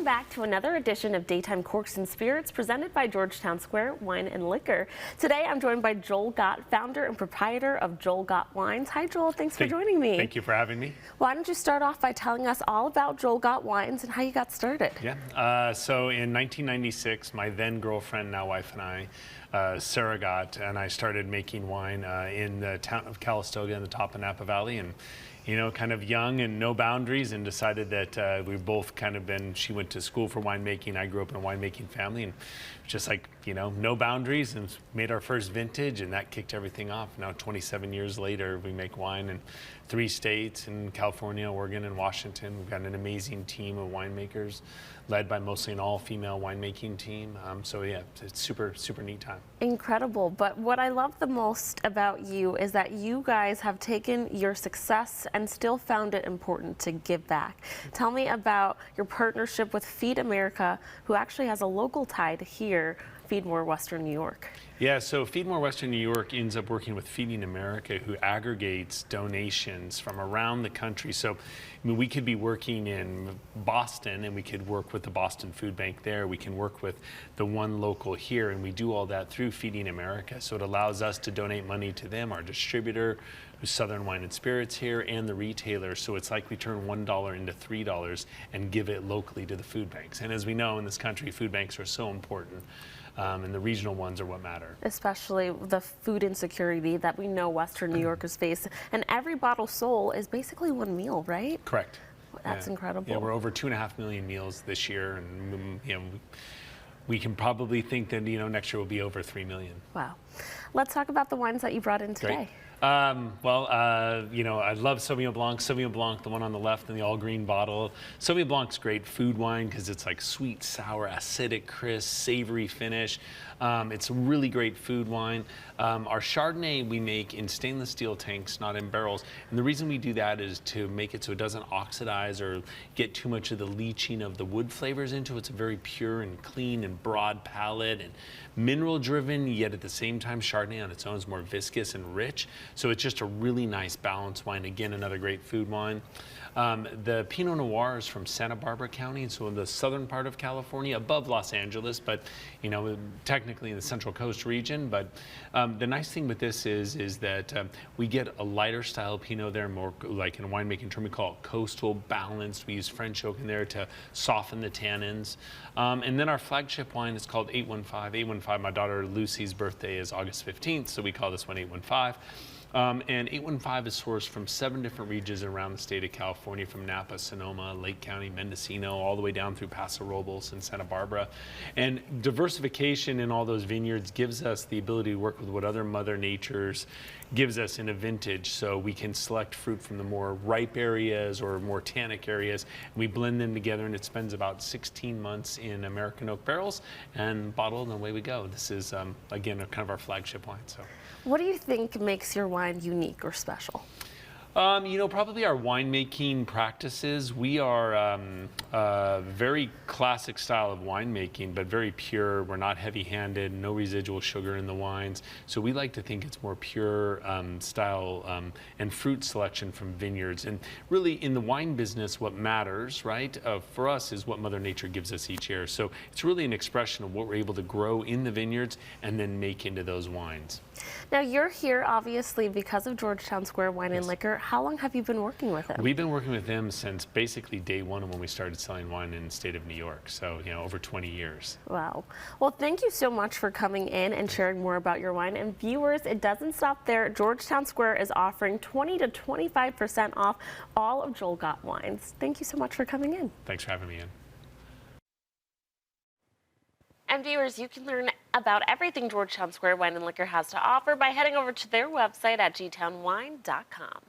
back to another edition of Daytime Corks and Spirits presented by Georgetown Square Wine and Liquor. Today I'm joined by Joel Gott, founder and proprietor of Joel Gott Wines. Hi Joel, thanks for joining me. Thank you for having me. Why don't you start off by telling us all about Joel Gott Wines and how you got started? Yeah, so in 1996, my then girlfriend, now wife, and I, Sarah Gott, and I started making wine in the town of Calistoga in the top of Napa Valley, and kind of young and no boundaries, and decided that we've both kind of been, she went to school for winemaking, I grew up in a winemaking family, and just like, no boundaries, and made our first vintage, and that kicked everything off. Now 27 years later, we make wine in 3 states, in California, Oregon, and Washington. We've got an amazing team of winemakers, led by mostly an all-female winemaking team. So yeah, it's super, super neat time. Incredible. But what I love the most about you is that you guys have taken your success and still found it important to give back. Tell me about your partnership with Feed America, who actually has a local tie to here, Feed More Western New York. Yeah, so Feed More Western New York ends up working with Feeding America, who aggregates donations from around the country. So we could be working in Boston, and we could work with the Boston Food Bank there. We can work with the one local here, and we do all that through Feeding America. So it allows us to donate money to them, our distributor, who's Southern Wine and Spirits here, and the retailer. So it's like we turn $1 into $3 and give it locally to the food banks. And as we know in this country, food banks are so important. And the regional ones are what matter. Especially the food insecurity that we know Western New Yorkers face. And every bottle sold is basically one meal, right? Correct. That's incredible. Yeah, we're over 2.5 million meals this year, and we can probably think that next year will be over 3 million. Wow. Let's talk about the wines that you brought in today. Great. I love Sauvignon Blanc. Sauvignon Blanc, the one on the left in the all green bottle. Sauvignon Blanc's great food wine because it's like sweet, sour, acidic, crisp, savory finish. It's a really great food wine. Our Chardonnay we make in stainless steel tanks, not in barrels. And the reason we do that is to make it so it doesn't oxidize or get too much of the leaching of the wood flavors into it. It's a very pure and clean and broad palate and mineral driven, yet at the same time Chardonnay on its own is more viscous and rich. So it's just a really nice balanced wine. Again, another great food wine. The Pinot Noir is from Santa Barbara County, so in the southern part of California, above Los Angeles, but technically in the Central Coast region. But the nice thing with this is that we get a lighter style Pinot there, more like in a winemaking term we call it coastal, balanced. We use French oak in there to soften the tannins. And then our flagship wine is called 815. 815, my daughter Lucy's birthday is August 15th, so we call this one 815. And 815 is sourced from 7 different regions around the state of California, from Napa, Sonoma, Lake County, Mendocino, all the way down through Paso Robles and Santa Barbara. And diversification in all those vineyards gives us the ability to work with what other Mother Nature's gives us in a vintage. So we can select fruit from the more ripe areas or more tannic areas. We blend them together, and it spends about 16 months in American oak barrels and bottled, and away we go. This is, again, kind of our flagship wine. So, what do you think makes your wine unique or special? Probably our winemaking practices. We are a very classic style of winemaking, but very pure. We're not heavy-handed, no residual sugar in the wines. So we like to think it's more pure style and fruit selection from vineyards. And really, in the wine business, what matters, right, for us is what Mother Nature gives us each year. So it's really an expression of what we're able to grow in the vineyards and then make into those wines. Now, you're here, obviously, because of Georgetown Square Wine and Liquor. How long have you been working with them? We've been working with them since basically day one when we started selling wine in the state of New York. So, over 20 years. Wow. Well, thank you so much for coming in and sharing more about your wine. And viewers, it doesn't stop there. Georgetown Square is offering 20 to 25% off all of Joel Gott wines. Thank you so much for coming in. Thanks for having me in. And viewers, you can learn about everything Georgetown Square Wine and Liquor has to offer by heading over to their website at gtownwine.com.